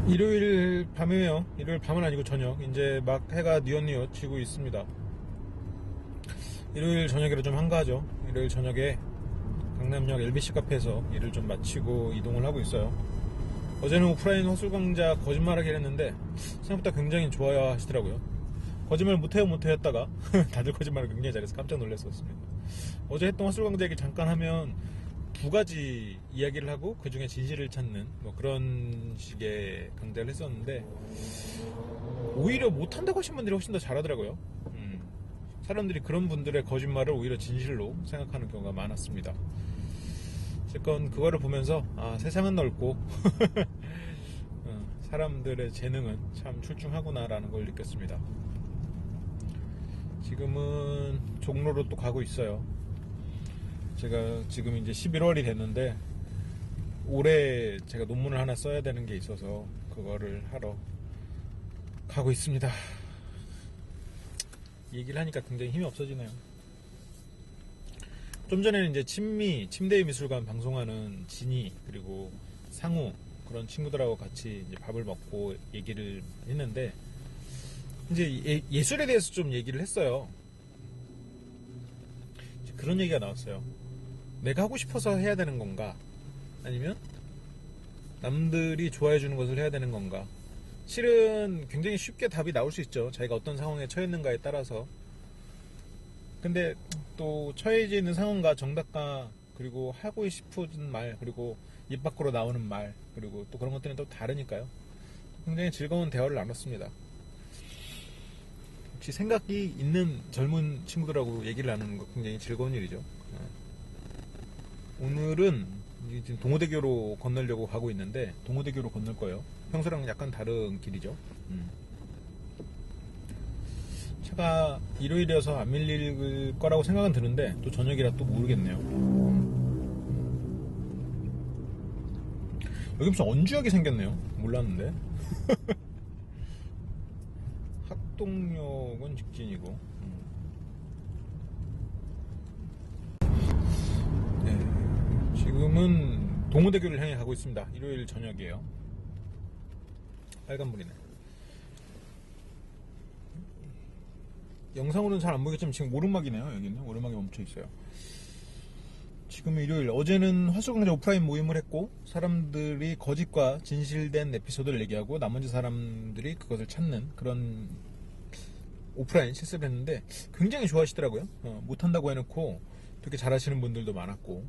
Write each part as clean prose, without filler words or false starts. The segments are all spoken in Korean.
일요일 밤이에요. 일요일 밤은 아니고 저녁. 이제 막 해가 뉘엿뉘엿 지고 있습니다. 일요일 저녁이라 좀 한가하죠. 일요일 저녁에 강남역 LBC 카페에서 일을 좀 마치고 이동을 하고 있어요. 어제는 오프라인 허술광자 거짓말하기를 했는데 생각보다 굉장히 좋아하시더라고요. 거짓말 못해요 했다가 다들 거짓말을 굉장히 잘해서 깜짝 놀랐었습니다. 어제 했던 허술광자 얘기 잠깐 하면 두 가지 이야기를 하고 그 중에 진실을 찾는 뭐 그런 식의 강좌를 했었는데 오히려 못한다고 하신 분들이 훨씬 더 잘하더라고요. 사람들이 그런 분들의 거짓말을 오히려 진실로 생각하는 경우가 많았습니다. 어쨌건 그거를 보면서 세상은 넓고 사람들의 재능은 참 출중하구나라는 걸 느꼈습니다. 지금은 종로로 또 가고 있어요. 제가 지금 이제 11월이 됐는데 올해 제가 논문을 하나 써야 되는 게 있어서 그거를 하러 가고 있습니다. 얘기를 하니까 굉장히 힘이 없어지네요. 좀 전에는 이제 침대의 미술관 방송하는 진이 그리고 상우 그런 친구들하고 같이 이제 밥을 먹고 얘기를 했는데 이제 예술에 대해서 좀 얘기를 했어요. 그런 얘기가 나왔어요. 내가 하고 싶어서 해야 되는 건가? 아니면 남들이 좋아해 주는 것을 해야 되는 건가? 실은 굉장히 쉽게 답이 나올 수 있죠. 자기가 어떤 상황에 처했는가에 따라서. 근데 또 처해져 있는 상황과 정답과 그리고 하고 싶은 말 그리고 입 밖으로 나오는 말 그리고 또 그런 것들은 또 다르니까요. 굉장히 즐거운 대화를 나눴습니다. 혹시 생각이 있는 젊은 친구들하고 얘기를 나누는 거 굉장히 즐거운 일이죠. 오늘은 지금 동호대교로 건너려고 가고 있는데 동호대교로 건널 거예요. 평소랑 약간 다른 길이죠. 차가 일요일이어서 안 밀릴 거라고 생각은 드는데 또 저녁이라 또 모르겠네요. 여기 무슨 언주역이 생겼네요. 몰랐는데. 학동역은 직진이고. 네, 지금은 동호대교를 향해 가고 있습니다. 일요일 저녁이에요. 빨간불이네. 영상으로는 잘 안 보이겠지만 지금 오르막이네요. 여기는 오르막이 멈춰 있어요. 지금 일요일, 어제는 화수강자 오프라인 모임을 했고 사람들이 거짓과 진실된 에피소드를 얘기하고 나머지 사람들이 그것을 찾는 그런 오프라인 실습을 했는데 굉장히 좋아하시더라고요. 못한다고 해놓고 되게 잘하시는 분들도 많았고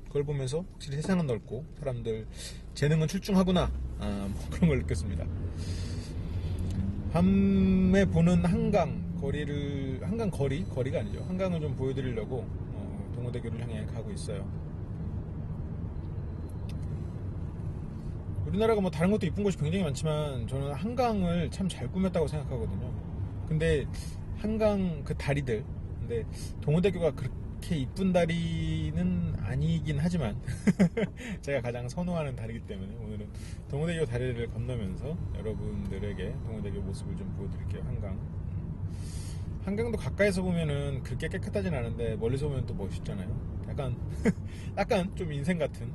그걸 보면서 확실히 세상은 넓고 사람들 재능은 출중하구나 뭐 그런 걸 느꼈습니다. 밤에 보는 거리가 아니죠. 한강을 좀 보여드리려고 동호대교를 향해 가고 있어요. 우리나라가 뭐 다른 것도 이쁜 곳이 굉장히 많지만 저는 한강을 참 잘 꾸몄다고 생각하거든요. 근데 한강 그 다리들, 근데 동호대교가 그렇게 이쁜 다리는 아니긴 하지만 제가 가장 선호하는 다리이기 때문에 오늘은 동호대교 다리를 건너면서 여러분들에게 동호대교 모습을 좀 보여드릴게요. 한강도 가까이서 보면은 그렇게 깨끗하진 않은데 멀리서 보면 또 멋있잖아요. 약간 좀 인생 같은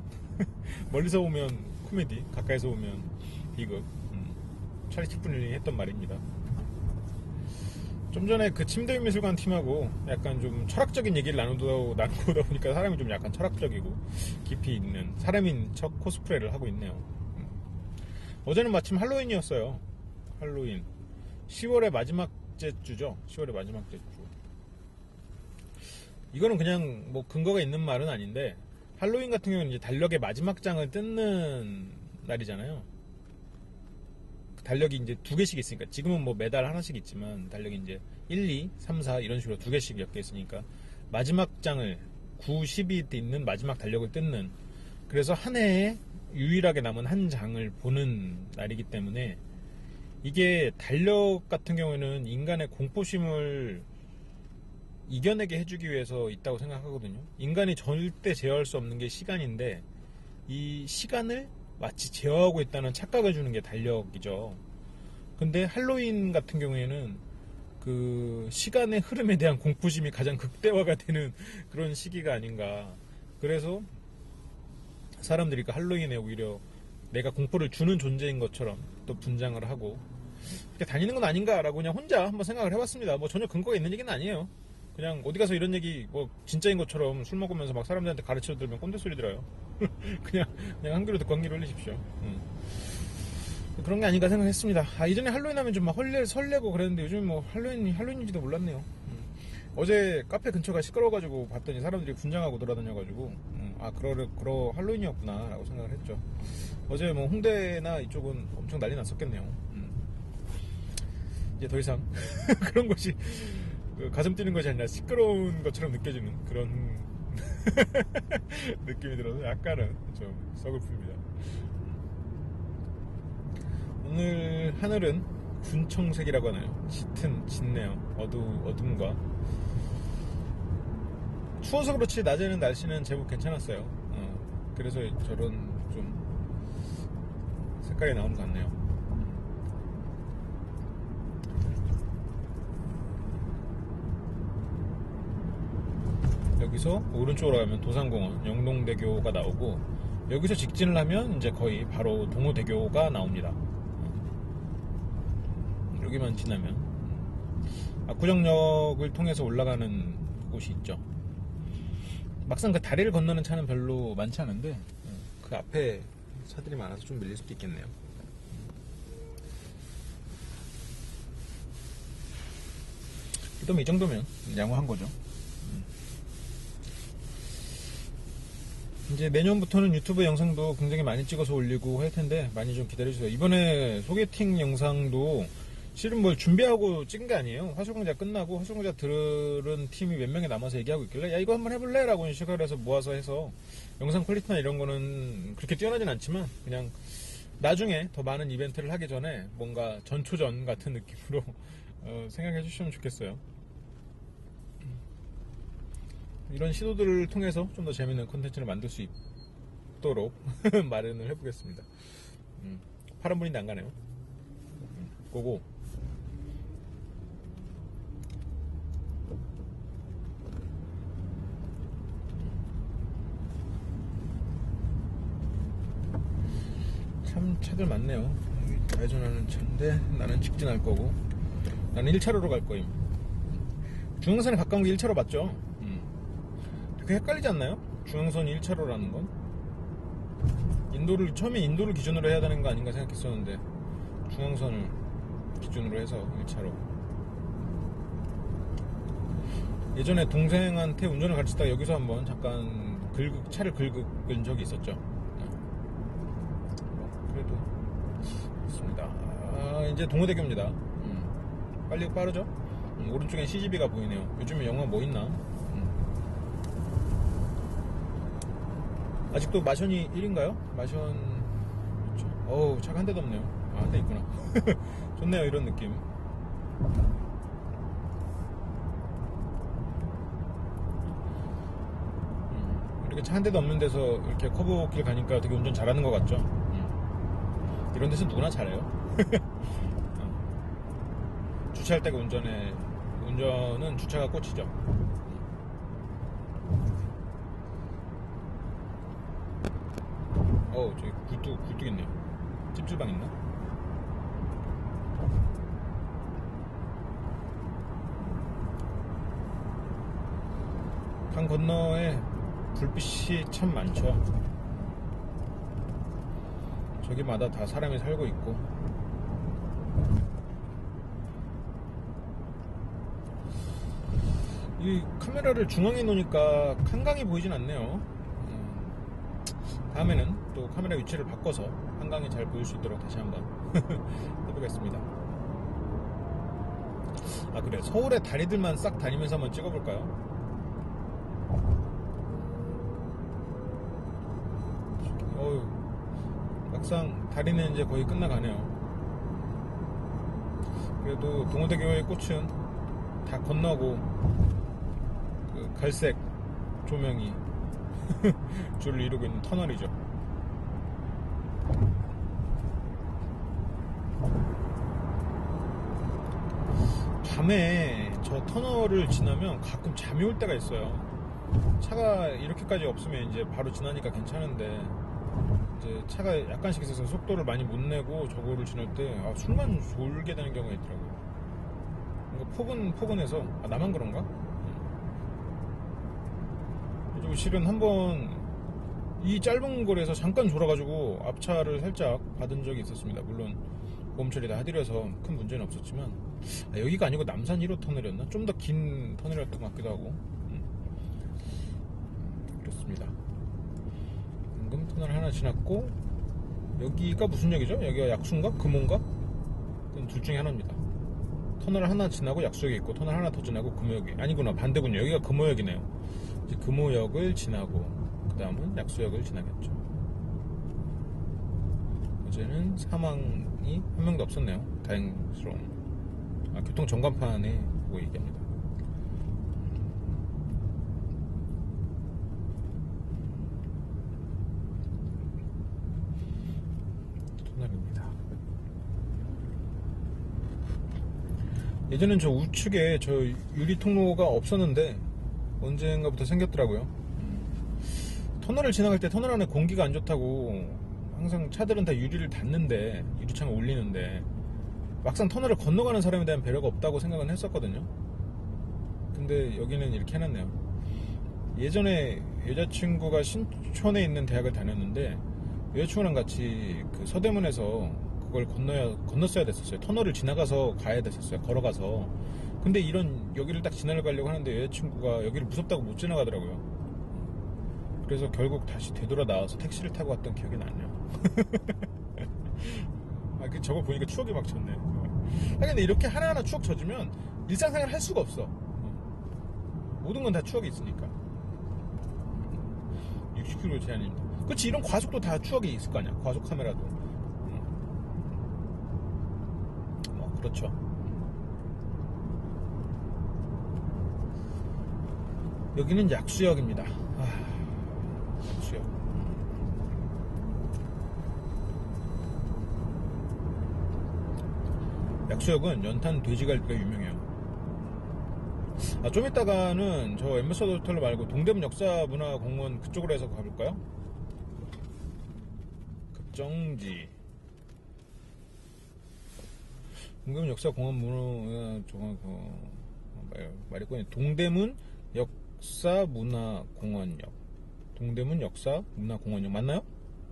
멀리서 보면 코미디, 가까이서 보면 비극. 찰리 채플린이 했던 말입니다. 좀 전에 그 침대미술관 팀하고 약간 좀 철학적인 얘기를 나누고 오다 보니까 사람이 좀 약간 철학적이고 깊이 있는 사람인 척 코스프레를 하고 있네요. 어제는 마침 할로윈이었어요. 할로윈 10월의 마지막째 주죠. 10월의 마지막째 주. 이거는 그냥 뭐 근거가 있는 말은 아닌데 할로윈 같은 경우는 이제 달력의 마지막 장을 뜯는 날이잖아요. 달력이 이제 두 개씩 있으니까 지금은 뭐 매달 하나씩 있지만 달력이 이제 1, 2, 3, 4 이런 식으로 두 개씩 엮여 있으니까 마지막 장을 9, 10이 있는 마지막 달력을 뜯는, 그래서 한 해에 유일하게 남은 한 장을 보는 날이기 때문에 이게 달력 같은 경우에는 인간의 공포심을 이겨내게 해주기 위해서 있다고 생각하거든요. 인간이 절대 제어할 수 없는 게 시간인데 이 시간을 마치 제어하고 있다는 착각을 주는 게 달력이죠. 근데 할로윈 같은 경우에는 그 시간의 흐름에 대한 공포심이 가장 극대화가 되는 그런 시기가 아닌가. 그래서 사람들이 그 할로윈에 오히려 내가 공포를 주는 존재인 것처럼 또 분장을 하고 이렇게 다니는 건 아닌가라고 그냥 혼자 한번 생각을 해봤습니다. 뭐 전혀 근거가 있는 얘기는 아니에요. 그냥 어디 가서 이런 얘기 뭐 진짜인 것처럼 술 먹으면서 막 사람들한테 가르쳐 들으면 꼰대 소리 들어요. 그냥 한 귀로 듣고 한 귀로 흘리십시오. 그런 게 아닌가 생각했습니다. 이전에 할로윈 하면 좀 막 설레고 그랬는데 요즘 뭐 할로윈인지도 몰랐네요. 어제 카페 근처가 시끄러워가지고 봤더니 사람들이 분장하고 돌아다녀가지고 그러 할로윈이었구나 라고 생각을 했죠. 어제 뭐 홍대나 이쪽은 엄청 난리 났었겠네요. 이제 더 이상 그런 것이 가슴 뛰는 것이 아니라 시끄러운 것처럼 느껴지는 그런 느낌이 들어서 약간은 좀 서글픕니다. 오늘 하늘은 군청색이라고 하나요? 짙네요. 어둠과 추워서 그렇지 낮에는 날씨는 제법 괜찮았어요. 그래서 저런 좀 색깔이 나오는 것 같네요. 여기서 오른쪽으로 가면 도산공원, 영동대교가 나오고 여기서 직진을 하면 이제 거의 바로 동호대교가 나옵니다. 여기만 지나면 압구정역을 통해서 올라가는 곳이 있죠. 막상 그 다리를 건너는 차는 별로 많지 않은데 그 앞에 차들이 많아서 좀 밀릴 수도 있겠네요. 그래도 이 정도면 양호한 거죠. 이제 내년부터는 유튜브 영상도 굉장히 많이 찍어서 올리고 할 텐데 많이 좀 기다려주세요. 이번에 소개팅 영상도 실은 뭘 준비하고 찍은 게 아니에요. 화술공작 끝나고 화술공작 들은 팀이 몇 명이 남아서 얘기하고 있길래 야 이거 한번 해볼래? 라고 시작을 해서 모아서 해서 영상 퀄리티나 이런 거는 그렇게 뛰어나진 않지만 그냥 나중에 더 많은 이벤트를 하기 전에 뭔가 전초전 같은 느낌으로 생각해 주시면 좋겠어요. 이런 시도들을 통해서 좀 더 재밌는 콘텐츠를 만들 수 있도록 마련을 해보겠습니다. 파란 불인데 안 가네요. 고고. 참 차들 많네요. 좌회전하는 차인데 나는 직진할 거고 나는 1차로로 갈 거임. 중앙선에 가까운 게 1차로 맞죠? 되게 헷갈리지 않나요? 중앙선이 1차로라는 건? 처음에 인도를 기준으로 해야 되는 거 아닌가 생각했었는데 중앙선을 기준으로 해서 1차로. 예전에 동생한테 운전을 가르치다가 여기서 한번 잠깐 차를 긁은 적이 있었죠. 그래도 좋습니다. 이제 동호대교입니다. 빨리 빠르죠? 오른쪽엔 CGV가 보이네요. 요즘에 영화 뭐 있나? 아직도 마션이 1인가요? 마션 그렇죠. 어우 차가 한 대도 없네요. 한 대 있구나. 좋네요 이런 느낌. 이렇게 차 한 대도 없는 데서 이렇게 커브길 가니까 되게 운전 잘하는 것 같죠? 이런 데서 누구나 잘해요. 주차할 때가 운전은 주차가 꽃이죠. 저기 굴뚝 있네요. 찜질방 있나? 강 건너에 불빛이 참 많죠. 저기마다 다 사람이 살고 있고. 이 카메라를 중앙에 놓으니까 한강이 보이진 않네요. 다음에는 또 카메라 위치를 바꿔서 한강이 잘 보일 수 있도록 다시 한번 해보겠습니다. 그래 서울의 다리들만 싹 다니면서 한번 찍어볼까요? 막상 다리는 이제 거의 끝나가네요. 그래도 동호대교의 꽃은 다 건너고 그 갈색 조명이 줄을 이루고 있는 터널이죠. 밤에 저 터널을 지나면 가끔 잠이 올 때가 있어요. 차가 이렇게까지 없으면 이제 바로 지나니까 괜찮은데 이제 차가 약간씩 있어서 속도를 많이 못 내고 저거를 지날 때 숨만 졸게 되는 경우가 있더라고요. 뭔가 포근해서 나만 그런가? 그리고 실은 한번 이 짧은 거리에서 잠깐 졸아가지고 앞차를 살짝 받은 적이 있었습니다. 물론 보험 처리 다 해드려서 큰 문제는 없었지만 여기가 아니고 남산 1호 터널이었나? 좀 더 긴 터널이었던 것 같기도 하고 그렇습니다. 방금 터널 하나 지났고 여기가 무슨 역이죠? 여기가 약수인가? 금호인가? 그건 둘 중에 하나입니다. 터널 하나 지나고 약수역이 있고 터널 하나 더 지나고 금호역이 아니구나 반대군요. 여기가 금호역이네요. 이제 금호역을 지나고 그 다음은 약수역을 지나겠죠. 어제는 사망이 한 명도 없었네요. 다행스러운. 교통 전광판에 보고 얘기합니다. 터널입니다. 예전엔 저 우측에 저 유리 통로가 없었는데 언젠가부터 생겼더라고요. 터널을 지나갈 때 터널 안에 공기가 안 좋다고 항상 차들은 다 유리를 닫는데 유리창을 올리는데 막상 터널을 건너가는 사람에 대한 배려가 없다고 생각은 했었거든요. 근데 여기는 이렇게 해놨네요. 예전에 여자친구가 신촌에 있는 대학을 다녔는데 여자친구랑 같이 그 서대문에서 그걸 건넜어야 됐었어요. 터널을 지나가서 가야 됐었어요. 걸어가서. 근데 이런 여기를 딱 지나가려고 하는데 여자친구가 여기를 무섭다고 못 지나가더라고요. 그래서 결국 다시 되돌아 나와서 택시를 타고 왔던 기억이 나네요. 저거 보니까 추억이 막 젖네. 근데 이렇게 하나하나 추억 젖으면 일상생활 할 수가 없어. 모든 건 다 추억이 있으니까. 60km 제한입니다. 그렇지, 이런 과속도 다 추억이 있을 거 아니야. 과속 카메라도. 그렇죠. 여기는 약수역입니다. 약수역. 약수역은 연탄 돼지갈비가 유명해요. 좀 이따가는 저 엠버서더 호텔 말고 동대문 역사문화공원 그쪽으로 해서 가볼까요? 급정지. 동대문 역사공원 말했거든요. 동대문 역사문화공원역. 동대문 역사문화공원역 맞나요?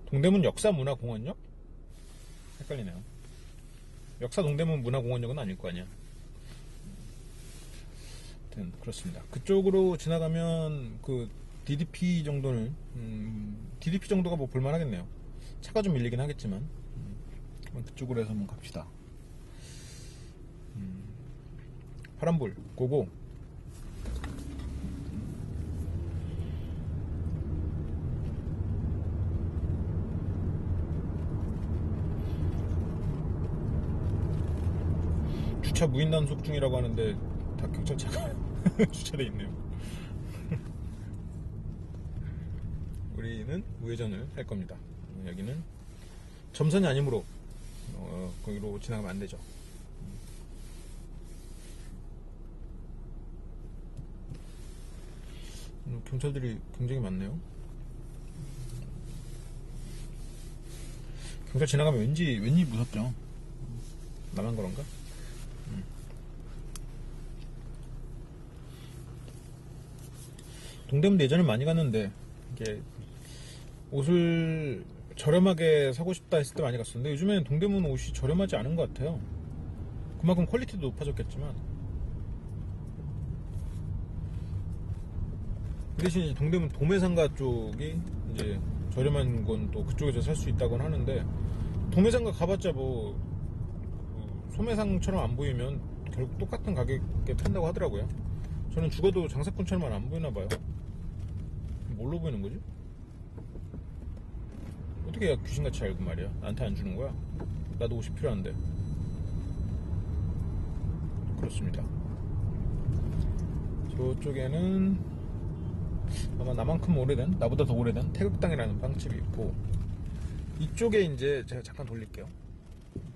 동대문 역사문화공원역? 헷갈리네요. 역사 동대문 문화공원역은 아닐 거 아니야. 아무튼 그렇습니다. 그쪽으로 지나가면 그 DDP 정도는 DDP 정도가 뭐 볼만하겠네요. 차가 좀 밀리긴 하겠지만 그쪽으로 해서 한번 갑시다. 파란불 고고. 주차 무인 단속 중이라고 하는데 다 경찰차가 주차돼 있네요. 우리는 우회전을 할 겁니다. 여기는 점선이 아니므로 거기로 지나가면 안 되죠. 경찰들이 굉장히 많네요. 경찰 지나가면 왠지 무섭죠. 나만 그런가? 동대문도 예전에 많이 갔는데 이게 옷을 저렴하게 사고 싶다 했을 때 많이 갔었는데 요즘에는 동대문 옷이 저렴하지 않은 것 같아요. 그만큼 퀄리티도 높아졌겠지만 그 대신 동대문 도매상가 쪽이 이제 저렴한 건 또 그쪽에서 살 수 있다고는 하는데 도매상가 가봤자 뭐 소매상처럼 안 보이면 결국 똑같은 가격에 판다고 하더라고요. 저는 죽어도 장사꾼처럼 안 보이나 봐요. 뭘로 보이는 거지? 어떻게 해야 귀신같이 알고 말이야. 나한테 안 주는 거야? 나도 옷이 필요한데. 그렇습니다. 저쪽에는 아마 나만큼 오래된, 나보다 더 오래된 태극당이라는 빵집이 있고, 이쪽에 이제 제가 잠깐 돌릴게요.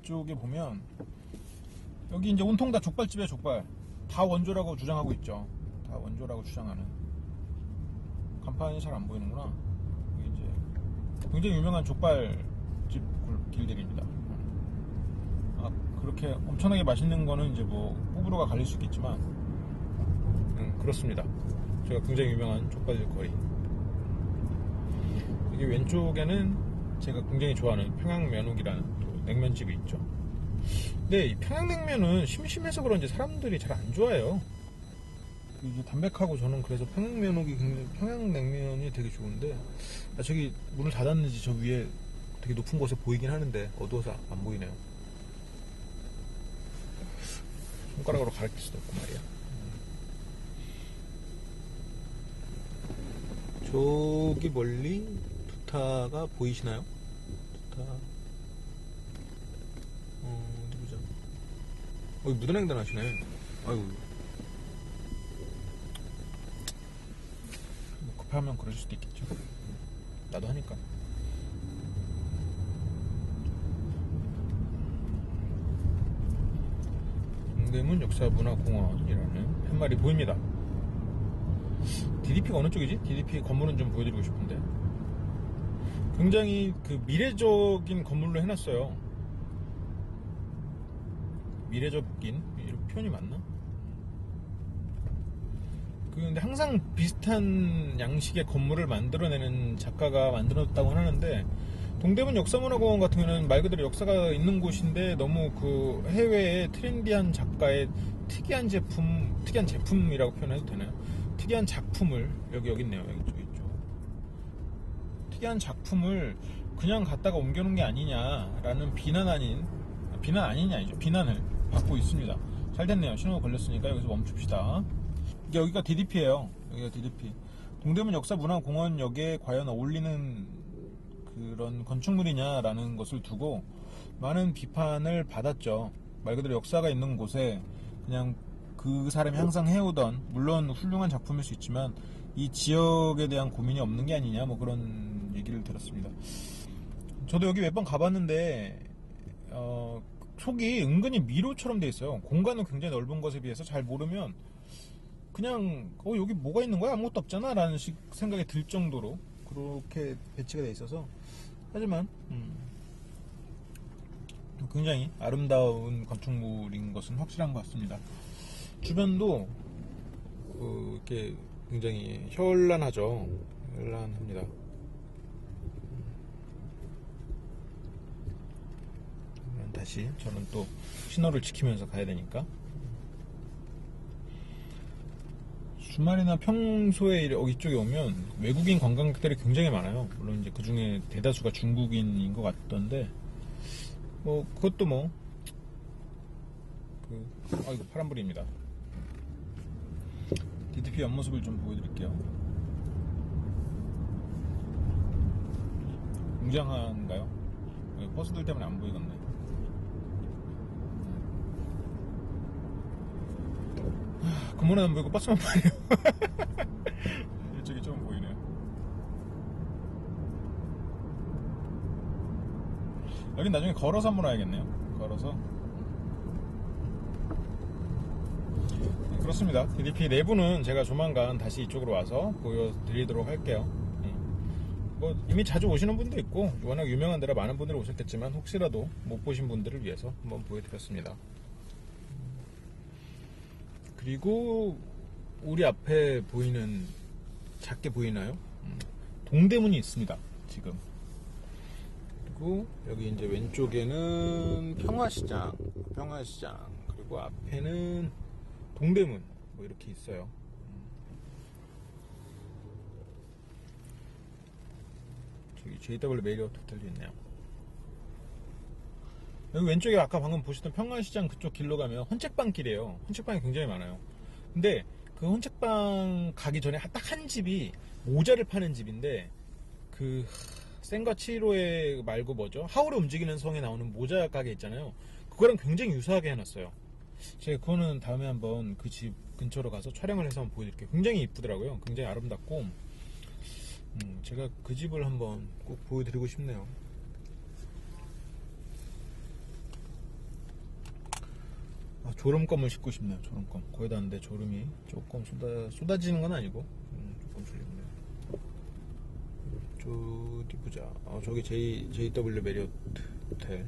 이쪽에 보면 여기 이제 온통 다 족발집이에요. 족발 다 원조라고 주장하고 있죠. 다 원조라고 주장하는. 간판이 잘 안 보이는구나. 여기 이제 굉장히 유명한 족발집 길들입니다. 그렇게 엄청나게 맛있는 거는 이제 뭐 호불호가 갈릴 수 있겠지만 그렇습니다. 제가 굉장히 유명한 족발집 거리. 여기 왼쪽에는 제가 굉장히 좋아하는 평양면옥이라는 또 냉면집이 있죠. 근데 이 평양냉면은 심심해서 그런지 사람들이 잘 안 좋아해요. 이게 담백하고 저는 그래서 평양냉면이 되게 좋은데, 저기 문을 닫았는지 저 위에 되게 높은 곳에 보이긴 하는데 어두워서 안 보이네요. 손가락으로 가리킬 수도 없고 말이야. 저기 멀리 두타가 보이시나요? 두타. 어디 보자. 여기 무단횡단 하시네. 아이고. 뭐 급하면 그럴 수도 있겠죠. 나도 하니까. 동대문 역사문화공원이라는 팻말이 보입니다. DDP가 어느 쪽이지? DDP 건물은 좀 보여드리고 싶은데 굉장히 그 미래적인 건물로 해놨어요. 미래적인 이런 표현이 맞나? 근데 항상 비슷한 양식의 건물을 만들어내는 작가가 만들었다고 하는데, 동대문 역사문화공원 같은 경우는 말 그대로 역사가 있는 곳인데 너무 그 해외의 트렌디한 작가의 특이한 제품이라고 표현해도 되나요? 특이한 작품을 여기 있네요. 이쪽 특이한 작품을 그냥 갖다가 옮겨놓은 게 아니냐라는 비난을 받고 있습니다. 잘 됐네요. 신호가 걸렸으니까 여기서 멈춥시다. 여기가 DDP예요. 여기가 DDP. 동대문 역사문화공원역에 과연 어울리는 그런 건축물이냐라는 것을 두고 많은 비판을 받았죠. 말 그대로 역사가 있는 곳에 그냥 그 사람이 항상 해오던, 물론 훌륭한 작품일 수 있지만 이 지역에 대한 고민이 없는 게 아니냐, 뭐 그런 얘기를 들었습니다. 저도 여기 몇 번 가봤는데 속이 은근히 미로처럼 돼 있어요. 공간은 굉장히 넓은 것에 비해서 잘 모르면 그냥 여기 뭐가 있는 거야? 아무것도 없잖아 라는 생각이 들 정도로 그렇게 배치가 돼 있어서, 하지만 굉장히 아름다운 건축물인 것은 확실한 것 같습니다. 주변도 이렇게 굉장히 현란하죠. 현란합니다. 다시 저는 또 신호를 지키면서 가야 되니까. 주말이나 평소에 이쪽에 오면 외국인 관광객들이 굉장히 많아요. 물론 이제 그 중에 대다수가 중국인인 것 같던데, 뭐 그것도 아이고 파란불입니다. DDP 옆모습을 좀 보여드릴게요. 웅장한가요? 버스들 때문에 안 보이겠네. 건물은 안 보이고 버스만 보이네요. 이쪽이 좀 보이네요. 여긴 나중에 걸어서 한번 와야겠네요. 걸어서. 그렇습니다. DDP 내부는 제가 조만간 다시 이쪽으로 와서 보여드리도록 할게요. 뭐 이미 자주 오시는 분도 있고 워낙 유명한 데라 많은 분들이 오셨겠지만, 혹시라도 못 보신 분들을 위해서 한번 보여드렸습니다. 그리고 우리 앞에 보이는, 작게 보이나요? 동대문이 있습니다. 지금. 그리고 여기 이제 왼쪽에는 평화시장, 그리고 앞에는 동대문, 뭐 이렇게 있어요. 저기 JW 메리어트 호텔도 있네요. 여기 왼쪽에 아까 방금 보셨던 평화시장 그쪽 길로 가면 헌책방 길이에요. 헌책방이 굉장히 많아요. 근데 그 헌책방 가기 전에 딱 한 집이 모자를 파는 집인데, 그 센과 치히로의 말고 뭐죠? 하울의 움직이는 성에 나오는 모자 가게 있잖아요. 그거랑 굉장히 유사하게 해놨어요. 제가 그거는 다음에 한번 그 집 근처로 가서 촬영을 해서 한번 보여드릴게요. 굉장히 이쁘더라고요. 굉장히 아름답고, 제가 그 집을 한번 꼭 보여드리고 싶네요. 졸음껌을 씹고 싶네요. 졸음껌. 거기다 근데 졸음이 조금 쏟아지는 건 아니고 조금 졸립네요. 어디 보자. 저기 JW 메리어트 호텔.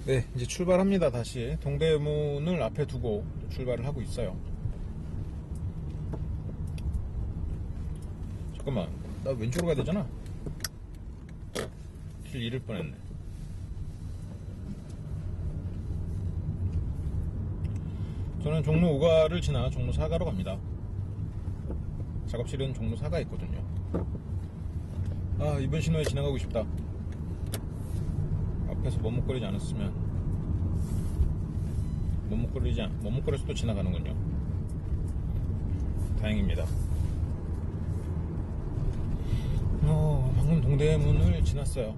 네, 이제 출발합니다. 다시 동대문을 앞에 두고 출발을 하고 있어요. 잠깐만, 나 왼쪽으로 가야 되잖아. 길 잃을 뻔했네. 저는 종로 5가를 지나 종로 4가로 갑니다. 작업실은 종로 4가 있거든요. 이번 신호에 지나가고 싶다. 앞에서 머뭇거리지 않았으면. 머뭇거려서 또 지나가는군요. 다행입니다. 방금 동대문을 지났어요.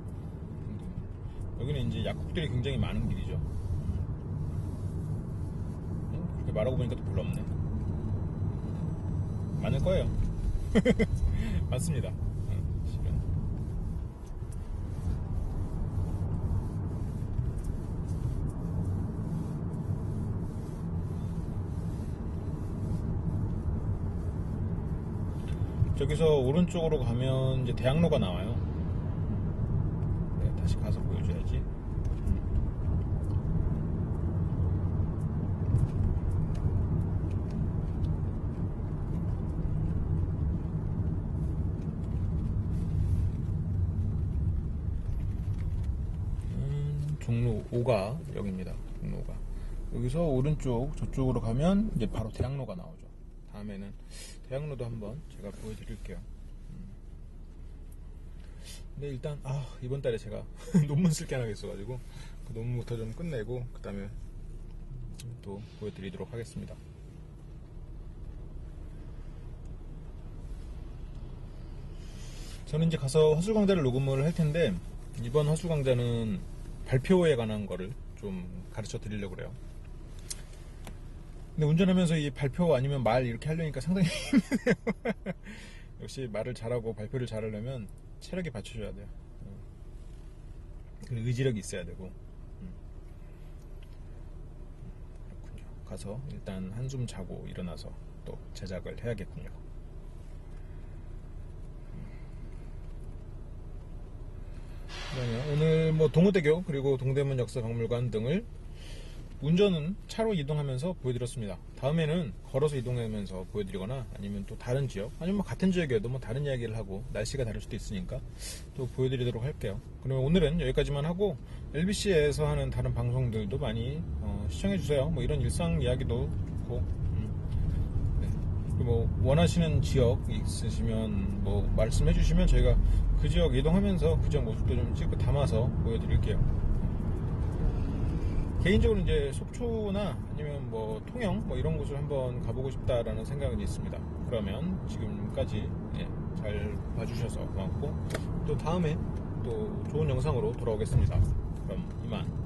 여기는 이제 약국들이 굉장히 많은 길이죠. 그렇게 말하고 보니까 또 별로 없네. 많을 거예요. 많습니다. 실은. 저기서 오른쪽으로 가면 이제 대학로가 나와요. 네, 다시 가서 보여줘야지. 종로 5가 여기입니다. 종로 5가. 여기서 오른쪽 저쪽으로 가면 이제 바로 대학로가 나오죠. 다음에는 대학로도 한번 제가 보여드릴게요. 근데 일단 이번 달에 제가 논문 쓸 게 하나 있어가지고 그 논문부터 좀 끝내고 그 다음에 또 보여드리도록 하겠습니다. 저는 이제 가서 화술강좌를 녹음을 할 텐데, 이번 화술강좌는 발표에 관한 거를 좀 가르쳐 드리려고 그래요. 근데 운전하면서 이 발표 아니면 말 이렇게 하려니까 상당히 힘드네요. 역시 말을 잘하고 발표를 잘하려면 체력이 받쳐줘야 돼요. 의지력이 있어야 되고. 그렇군요. 가서 일단 한숨 자고 일어나서 또 제작을 해야겠군요. 오늘 뭐 동호대교 그리고 동대문 역사박물관 등을 운전은 차로 이동하면서 보여드렸습니다. 다음에는 걸어서 이동하면서 보여드리거나 아니면 또 다른 지역, 아니면 뭐 같은 지역이어도 뭐 다른 이야기를 하고, 날씨가 다를 수도 있으니까 또 보여드리도록 할게요. 그러면 오늘은 여기까지만 하고, LBC에서 하는 다른 방송들도 많이 시청해주세요. 뭐 이런 일상 이야기도 좋고, 네. 그리고 뭐 원하시는 지역 있으시면 뭐 말씀해주시면 저희가 그 지역 이동하면서 그 지역 모습도 좀 찍고 담아서 보여드릴게요. 개인적으로 이제 속초나 아니면 뭐 통영 뭐 이런 곳을 한번 가보고 싶다라는 생각은 있습니다. 그러면 지금까지 잘 봐주셔서 고맙고, 또 다음에 또 좋은 영상으로 돌아오겠습니다. 그럼 이만.